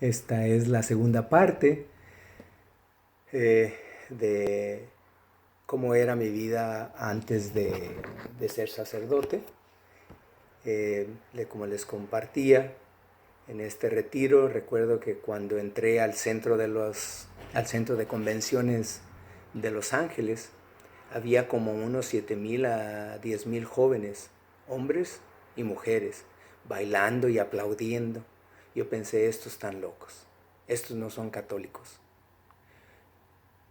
Esta es la segunda parte de cómo era mi vida antes de ser sacerdote. Como les compartía en este retiro, recuerdo que cuando entré al centro de convenciones de Los Ángeles, había como unos 7,000 a 10,000 jóvenes, hombres y mujeres, bailando y aplaudiendo. Yo pensé, estos están locos, estos no son católicos.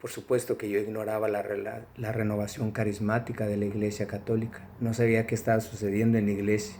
Por supuesto que yo ignoraba la renovación carismática de la Iglesia Católica. No sabía qué estaba sucediendo en la iglesia.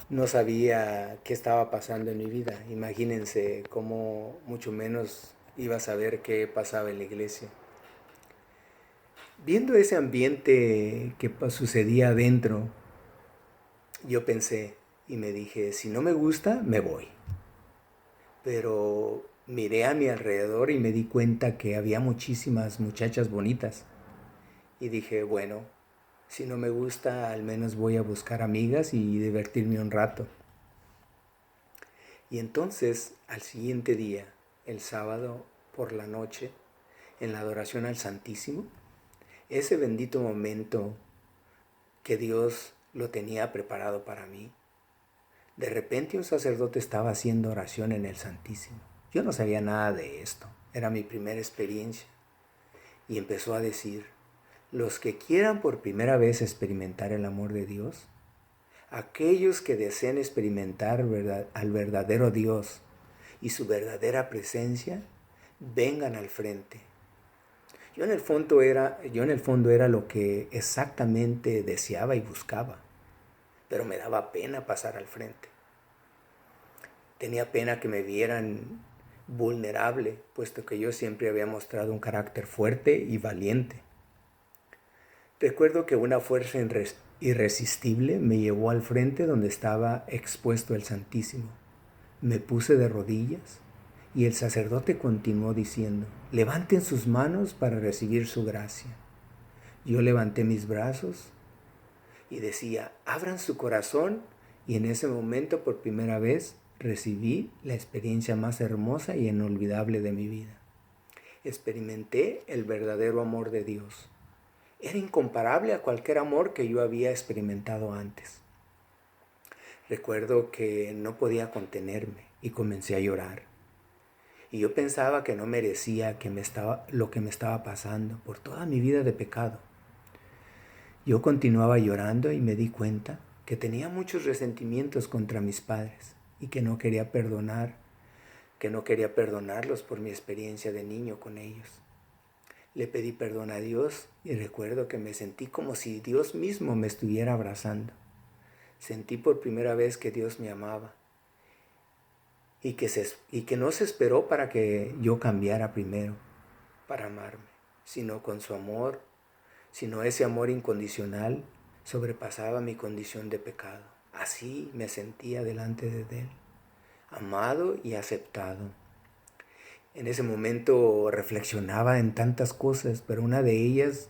No sabía qué estaba pasando en mi vida. Imagínense cómo mucho menos iba a saber qué pasaba en la iglesia. Viendo ese ambiente que sucedía adentro, yo pensé y me dije, si no me gusta, me voy. Pero miré a mi alrededor y me di cuenta que había muchísimas muchachas bonitas. Y dije, bueno, si no me gusta, al menos voy a buscar amigas y divertirme un rato. Y entonces, al siguiente día, el sábado por la noche, en la adoración al Santísimo, ese bendito momento que Dios lo tenía preparado para mí, de repente un sacerdote estaba haciendo oración en el Santísimo. Yo no sabía nada de esto, era mi primera experiencia. Y empezó a decir, los que quieran por primera vez experimentar el amor de Dios, aquellos que deseen experimentar al verdadero Dios y su verdadera presencia, vengan al frente. Yo en el fondo era lo que exactamente deseaba y buscaba, pero me daba pena pasar al frente. Tenía pena que me vieran vulnerable, puesto que yo siempre había mostrado un carácter fuerte y valiente. Recuerdo que una fuerza irresistible me llevó al frente donde estaba expuesto el Santísimo. Me puse de rodillas y el sacerdote continuó diciendo, levanten sus manos para recibir su gracia. Yo levanté mis brazos y decía, abran su corazón, y en ese momento por primera vez recibí la experiencia más hermosa y inolvidable de mi vida. Experimenté el verdadero amor de Dios. Era incomparable a cualquier amor que yo había experimentado antes. Recuerdo que no podía contenerme y comencé a llorar. Y yo pensaba que no merecía lo que me estaba pasando por toda mi vida de pecado. Yo continuaba llorando y me di cuenta que tenía muchos resentimientos contra mis padres y que no quería perdonarlos por mi experiencia de niño con ellos. Le pedí perdón a Dios y recuerdo que me sentí como si Dios mismo me estuviera abrazando. Sentí por primera vez que Dios me amaba y que no se esperó para que yo cambiara primero para amarme, sino con su amor, sino ese amor incondicional sobrepasaba mi condición de pecado. Así me sentía delante de Él, amado y aceptado. En ese momento reflexionaba en tantas cosas, pero una de ellas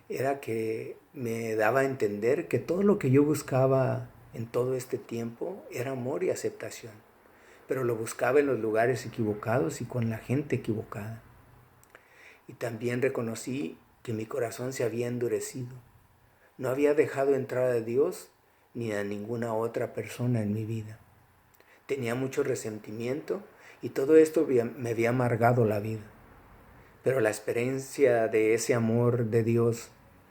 era que me daba a entender que todo lo que yo buscaba en todo este tiempo era amor y aceptación, pero lo buscaba en los lugares equivocados y con la gente equivocada. Y también reconocí que mi corazón se había endurecido. No había dejado entrar a Dios ni a ninguna otra persona en mi vida. Tenía mucho resentimiento y todo esto me había amargado la vida. Pero la experiencia de ese amor de Dios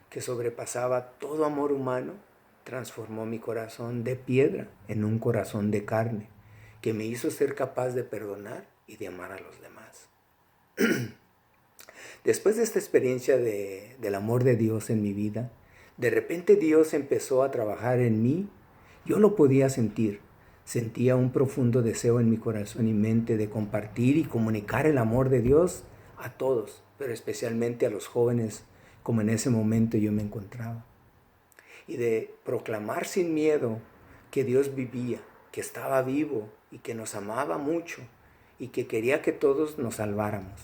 que sobrepasaba todo amor humano transformó mi corazón de piedra en un corazón de carne que me hizo ser capaz de perdonar y de amar a los demás. Después de esta experiencia del amor de Dios en mi vida, de repente Dios empezó a trabajar en mí. Yo lo podía sentir. Sentía un profundo deseo en mi corazón y mente de compartir y comunicar el amor de Dios a todos, pero especialmente a los jóvenes, como en ese momento yo me encontraba. Y de proclamar sin miedo que Dios vivía, que estaba vivo y que nos amaba mucho y que quería que todos nos salváramos.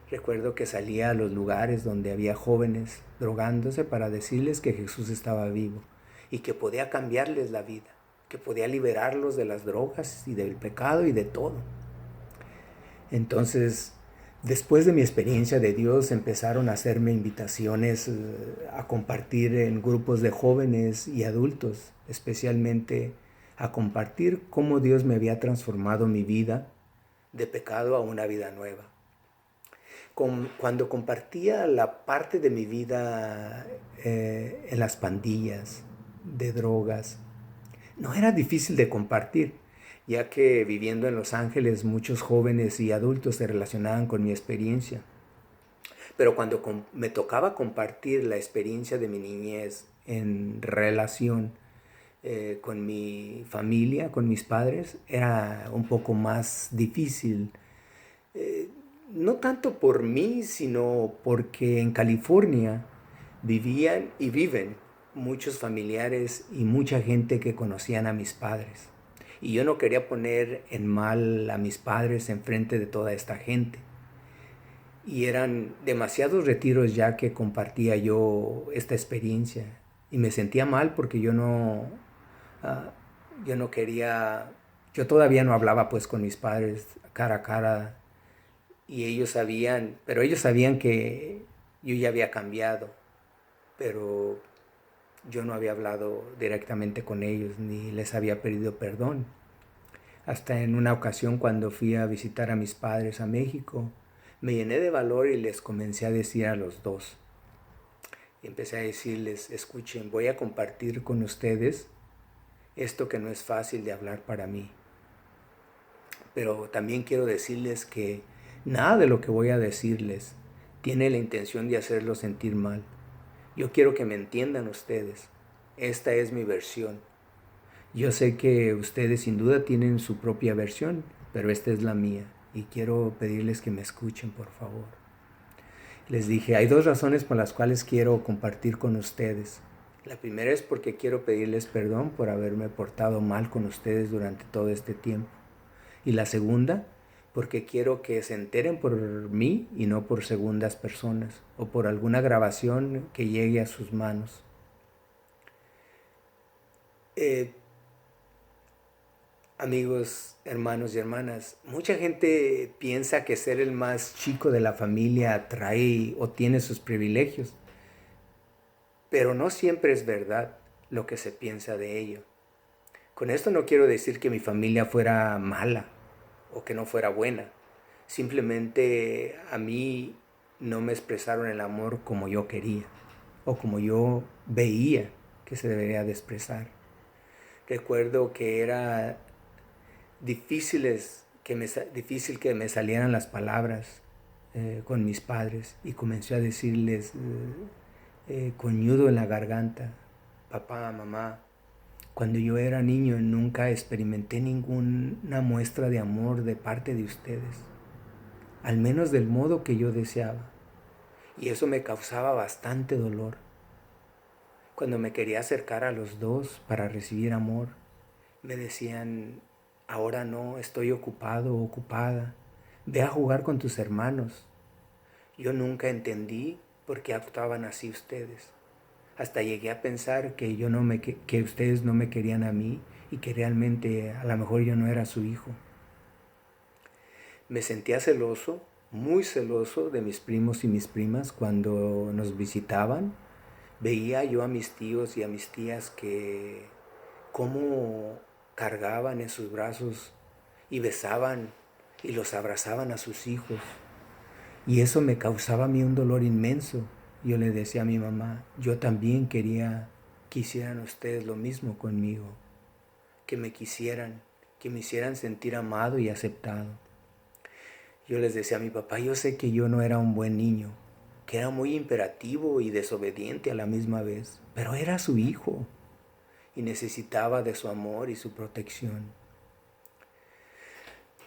Recuerdo que salía a los lugares donde había jóvenes drogándose para decirles que Jesús estaba vivo y que podía cambiarles la vida. que podía liberarlos de las drogas y del pecado y de todo. Entonces, después de mi experiencia de Dios, empezaron a hacerme invitaciones a compartir en grupos de jóvenes y adultos, especialmente a compartir cómo Dios me había transformado mi vida de pecado a una vida nueva. Cuando compartía la parte de mi vida en las pandillas, de drogas, no era difícil de compartir, ya que viviendo en Los Ángeles muchos jóvenes y adultos se relacionaban con mi experiencia. Pero cuando me tocaba compartir la experiencia de mi niñez en relación con mi familia, con mis padres, era un poco más difícil. No tanto por mí, sino porque en California vivían y viven muchos familiares y mucha gente que conocían a mis padres. Y yo no quería poner en mal a mis padres enfrente de toda esta gente. Y eran demasiados retiros ya que compartía yo esta experiencia. Y me sentía mal porque yo no quería, yo todavía no hablaba pues con mis padres cara a cara. Y ellos sabían, pero ellos sabían que yo ya había cambiado. Pero yo no había hablado directamente con ellos ni les había pedido perdón. Hasta en una ocasión cuando fui a visitar a mis padres a México, me llené de valor y les comencé a decir a los dos. Y empecé a decirles, escuchen, voy a compartir con ustedes esto que no es fácil de hablar para mí. Pero también quiero decirles que nada de lo que voy a decirles tiene la intención de hacerlos sentir mal. Yo quiero que me entiendan ustedes. Esta es mi versión. Yo sé que ustedes sin duda tienen su propia versión, pero esta es la mía. Y quiero pedirles que me escuchen, por favor. Les dije, hay dos razones por las cuales quiero compartir con ustedes. La primera es porque quiero pedirles perdón por haberme portado mal con ustedes durante todo este tiempo. Y la segunda, porque quiero que se enteren por mí y no por segundas personas o por alguna grabación que llegue a sus manos. Amigos, hermanos y hermanas, mucha gente piensa que ser el más chico de la familia trae o tiene sus privilegios, pero no siempre es verdad lo que se piensa de ello. Con esto no quiero decir que mi familia fuera mala o que no fuera buena. Simplemente a mí no me expresaron el amor como yo quería o como yo veía que se debería de expresar. Recuerdo que era difícil que me salieran las palabras con mis padres y comencé a decirles con nudo en la garganta, papá, mamá. Cuando yo era niño nunca experimenté ninguna muestra de amor de parte de ustedes, al menos del modo que yo deseaba. Y eso me causaba bastante dolor. Cuando me quería acercar a los dos para recibir amor, me decían, ahora no, estoy ocupado o ocupada, ve a jugar con tus hermanos. Yo nunca entendí por qué actuaban así ustedes. Hasta llegué a pensar que que ustedes no me querían a mí y que realmente a lo mejor yo no era su hijo. Me sentía celoso, muy celoso de mis primos y mis primas cuando nos visitaban. Veía yo a mis tíos y a mis tías que cómo cargaban en sus brazos y besaban y los abrazaban a sus hijos. Y eso me causaba a mí un dolor inmenso. Yo le decía a mi mamá, yo también quería que hicieran ustedes lo mismo conmigo, que me quisieran, que me hicieran sentir amado y aceptado. Yo les decía a mi papá, yo sé que yo no era un buen niño, que era muy imperativo y desobediente a la misma vez, pero era su hijo y necesitaba de su amor y su protección.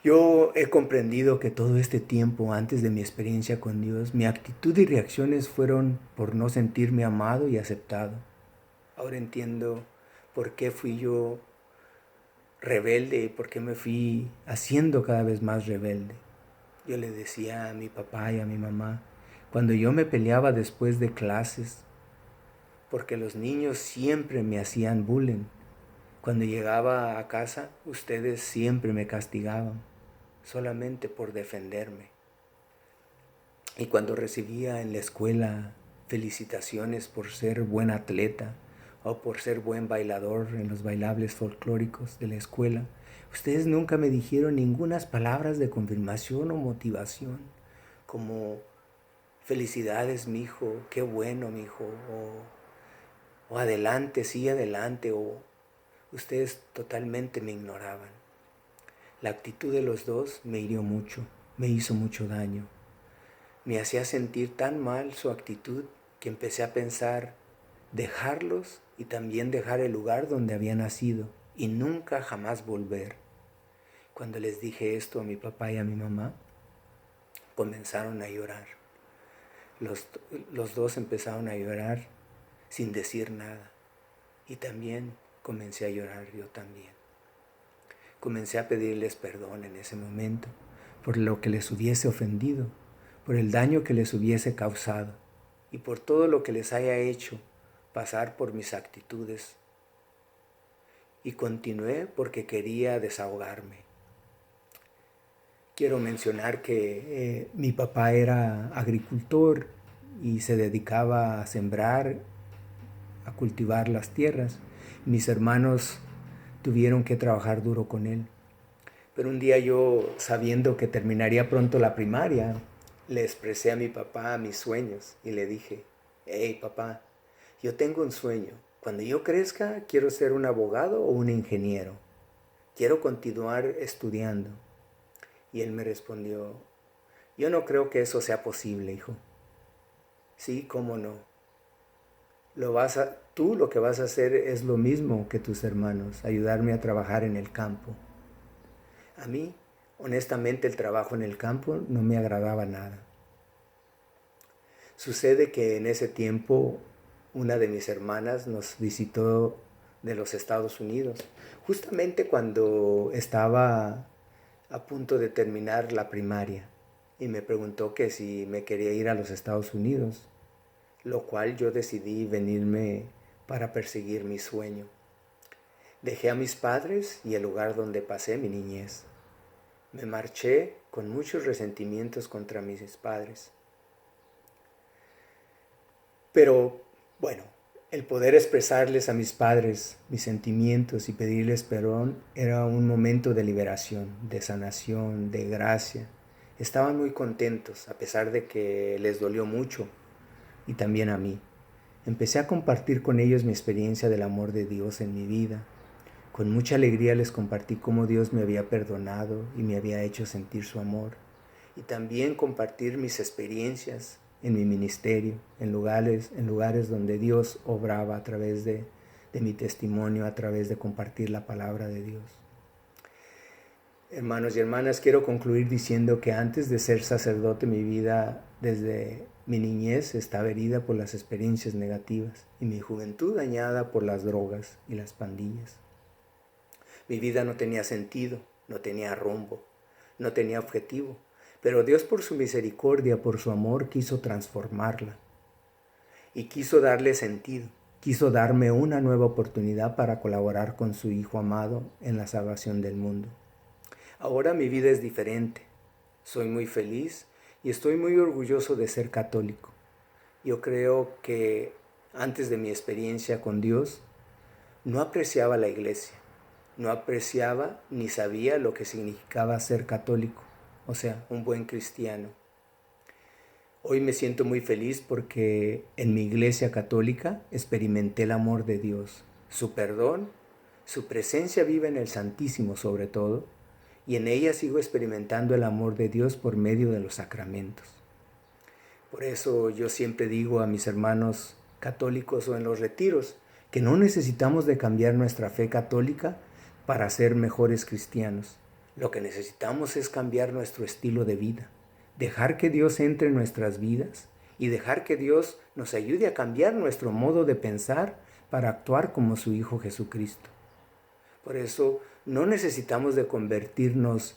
Yo he comprendido que todo este tiempo antes de mi experiencia con Dios, mi actitud y reacciones fueron por no sentirme amado y aceptado. Ahora entiendo por qué fui yo rebelde y por qué me fui haciendo cada vez más rebelde. Yo le decía a mi papá y a mi mamá, cuando yo me peleaba después de clases, porque los niños siempre me hacían bullying, Cuando llegaba a casa, ustedes siempre me castigaban, solamente por defenderme. Y cuando recibía en la escuela felicitaciones por ser buen atleta o por ser buen bailador en los bailables folclóricos de la escuela, ustedes nunca me dijeron ningunas palabras de confirmación o motivación, como felicidades, mijo, qué bueno, mijo, o adelante, sí, adelante, o ustedes totalmente me ignoraban. La actitud de los dos me hirió mucho, me hizo mucho daño. Me hacía sentir tan mal su actitud que empecé a pensar dejarlos y también dejar el lugar donde había nacido y nunca jamás volver. Cuando les dije esto a mi papá y a mi mamá, comenzaron a llorar. Los dos empezaron a llorar sin decir nada y también comencé a llorar yo también. Comencé a pedirles perdón en ese momento por lo que les hubiese ofendido, por el daño que les hubiese causado y por todo lo que les haya hecho pasar por mis actitudes. Y continué porque quería desahogarme. Quiero mencionar que mi papá era agricultor y se dedicaba a sembrar, a cultivar las tierras. Mis hermanos tuvieron que trabajar duro con él. Pero un día yo, sabiendo que terminaría pronto la primaria, le expresé a mi papá mis sueños y le dije, hey papá, yo tengo un sueño. Cuando yo crezca quiero ser un abogado o un ingeniero. Quiero continuar estudiando. Y él me respondió, yo no creo que eso sea posible, hijo. Sí, cómo no. Tú lo que vas a hacer es lo mismo que tus hermanos, ayudarme a trabajar en el campo. A mí, honestamente, el trabajo en el campo no me agradaba nada. Sucede que en ese tiempo una de mis hermanas nos visitó de los Estados Unidos, justamente cuando estaba a punto de terminar la primaria, y me preguntó que si me quería ir a los Estados Unidos, lo cual yo decidí venirme para perseguir mi sueño. Dejé a mis padres y el lugar donde pasé mi niñez. Me marché con muchos resentimientos contra mis padres. Pero, bueno, el poder expresarles a mis padres mis sentimientos y pedirles perdón era un momento de liberación, de sanación, de gracia. Estaban muy contentos, a pesar de que les dolió mucho, y también a mí. Empecé a compartir con ellos mi experiencia del amor de Dios en mi vida. Con mucha alegría les compartí cómo Dios me había perdonado y me había hecho sentir su amor. Y también compartir mis experiencias en mi ministerio, en lugares donde Dios obraba a través de mi testimonio, a través de compartir la palabra de Dios. Hermanos y hermanas, quiero concluir diciendo que antes de ser sacerdote, mi vida desde mi niñez estaba herida por las experiencias negativas y mi juventud dañada por las drogas y las pandillas. Mi vida no tenía sentido, no tenía rumbo, no tenía objetivo, pero Dios por su misericordia, por su amor, quiso transformarla y quiso darle sentido, quiso darme una nueva oportunidad para colaborar con su Hijo amado en la salvación del mundo. Ahora mi vida es diferente, soy muy feliz y estoy muy orgulloso de ser católico. Yo creo que antes de mi experiencia con Dios, no apreciaba la iglesia. No apreciaba ni sabía lo que significaba ser católico, o sea, un buen cristiano. Hoy me siento muy feliz porque en mi iglesia católica experimenté el amor de Dios, su perdón, su presencia viva en el Santísimo sobre todo, y en ella sigo experimentando el amor de Dios por medio de los sacramentos. Por eso yo siempre digo a mis hermanos católicos o en los retiros que no necesitamos de cambiar nuestra fe católica para ser mejores cristianos. Lo que necesitamos es cambiar nuestro estilo de vida, dejar que Dios entre en nuestras vidas y dejar que Dios nos ayude a cambiar nuestro modo de pensar para actuar como su Hijo Jesucristo. Por eso no necesitamos de convertirnos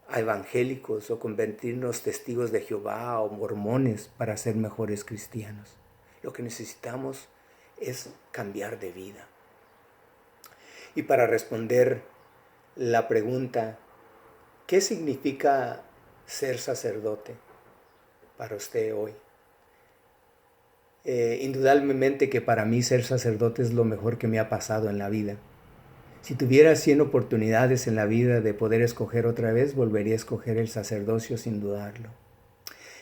a evangélicos o convertirnos testigos de Jehová o mormones para ser mejores cristianos. Lo que necesitamos es cambiar de vida. Y para responder la pregunta, ¿qué significa ser sacerdote para usted hoy? Indudablemente que para mí ser sacerdote es lo mejor que me ha pasado en la vida. Si tuviera 100 oportunidades en la vida de poder escoger otra vez, volvería a escoger el sacerdocio sin dudarlo.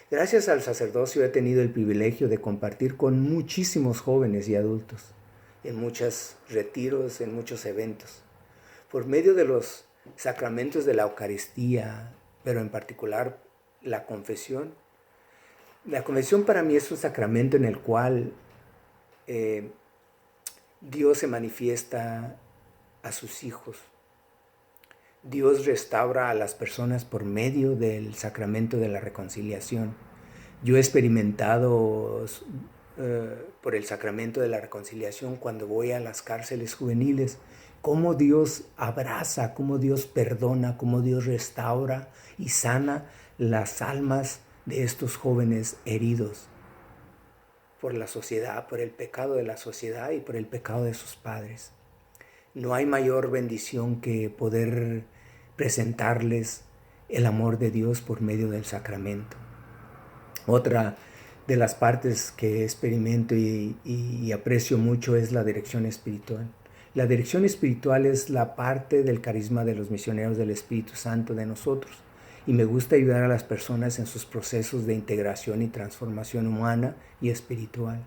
Gracias al sacerdocio he tenido el privilegio de compartir con muchísimos jóvenes y adultos, en muchos retiros, en muchos eventos. Por medio de los sacramentos de la Eucaristía, pero en particular la confesión. La confesión para mí es un sacramento en el cual Dios se manifiesta a sus hijos. Dios restaura a las personas por medio del sacramento de la reconciliación. Yo he experimentado por el sacramento de la reconciliación cuando voy a las cárceles juveniles, cómo Dios abraza, cómo Dios perdona, cómo Dios restaura y sana las almas de estos jóvenes heridos por la sociedad, por el pecado de la sociedad y por el pecado de sus padres. No hay mayor bendición que poder presentarles el amor de Dios por medio del sacramento. Otra de las partes que experimento y aprecio mucho es la dirección espiritual. La dirección espiritual es la parte del carisma de los misioneros del Espíritu Santo de nosotros. Y me gusta ayudar a las personas en sus procesos de integración y transformación humana y espiritual.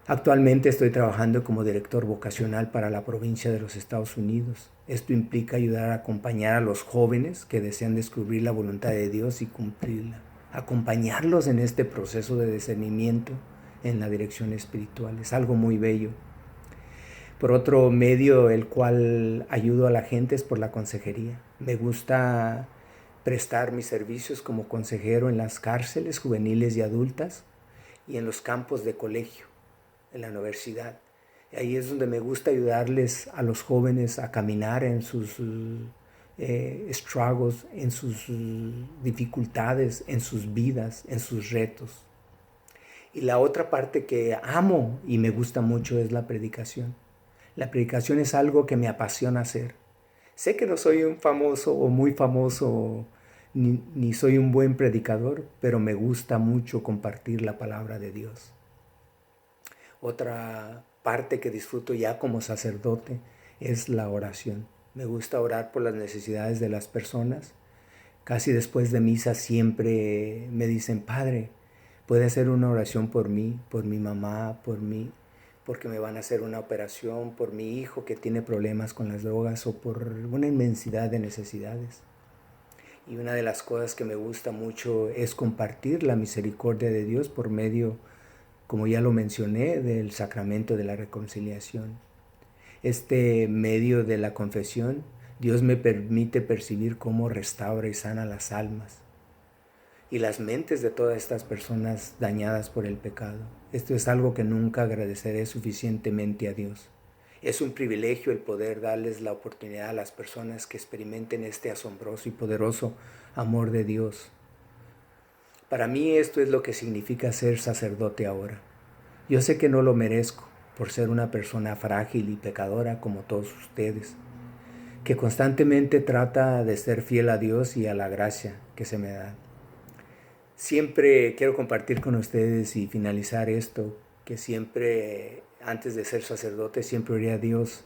Actualmente estoy trabajando como director vocacional para la provincia de los Estados Unidos. Esto implica ayudar a acompañar a los jóvenes que desean descubrir la voluntad de Dios y cumplirla. Acompañarlos en este proceso de discernimiento en la dirección espiritual. Es algo muy bello. Por otro medio, el cual ayudo a la gente es por la consejería. Me gusta prestar mis servicios como consejero en las cárceles juveniles y adultas y en los campos de colegio, en la universidad. Ahí es donde me gusta ayudarles a los jóvenes a caminar en sus struggles, en sus dificultades, en sus vidas, en sus retos. Y la otra parte que amo y me gusta mucho es la predicación. La predicación es algo que me apasiona hacer. Sé que no soy un famoso o muy famoso, ni soy un buen predicador, pero me gusta mucho compartir la palabra de Dios. Otra parte que disfruto ya como sacerdote es la oración. Me gusta orar por las necesidades de las personas. Casi después de misa siempre me dicen, Padre, ¿puede hacer una oración por mí, por mi mamá, por mí? Porque me van a hacer una operación, por mi hijo que tiene problemas con las drogas o por una inmensidad de necesidades. Y una de las cosas que me gusta mucho es compartir la misericordia de Dios por medio, como ya lo mencioné, del sacramento de la reconciliación. Este medio de la confesión, Dios me permite percibir cómo restaura y sana las almas y las mentes de todas estas personas dañadas por el pecado. Esto es algo que nunca agradeceré suficientemente a Dios. Es un privilegio el poder darles la oportunidad a las personas que experimenten este asombroso y poderoso amor de Dios. Para mí esto es lo que significa ser sacerdote ahora. Yo sé que no lo merezco por ser una persona frágil y pecadora como todos ustedes, que constantemente trata de ser fiel a Dios y a la gracia que se me da. Siempre quiero compartir con ustedes y finalizar esto, que siempre, antes de ser sacerdote, siempre oré a Dios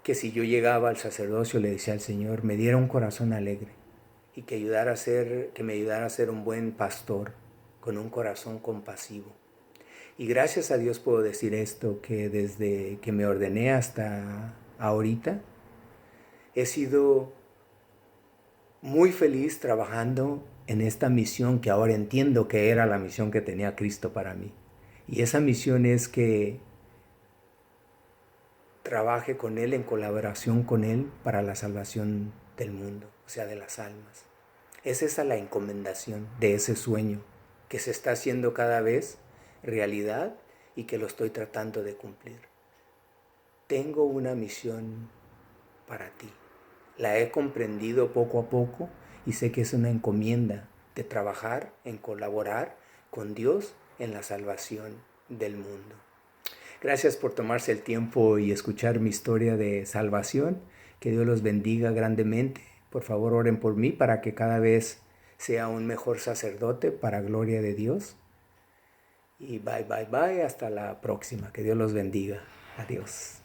que si yo llegaba al sacerdocio le decía al Señor, me diera un corazón alegre y que me ayudara a ser un buen pastor con un corazón compasivo. Y gracias a Dios puedo decir esto, que desde que me ordené hasta ahorita, he sido muy feliz trabajando en esta misión que ahora entiendo que era la misión que tenía Cristo para mí. Y esa misión es que trabaje con Él, en colaboración con Él, para la salvación del mundo, o sea, de las almas. Es esa la encomendación de ese sueño que se está haciendo cada vez realidad y que lo estoy tratando de cumplir. Tengo una misión para ti. La he comprendido poco a poco y sé que es una encomienda de trabajar, en colaborar con Dios en la salvación del mundo. Gracias por tomarse el tiempo y escuchar mi historia de salvación. Que Dios los bendiga grandemente. Por favor, oren por mí para que cada vez sea un mejor sacerdote para gloria de Dios. Y bye, bye, bye. Hasta la próxima. Que Dios los bendiga. Adiós.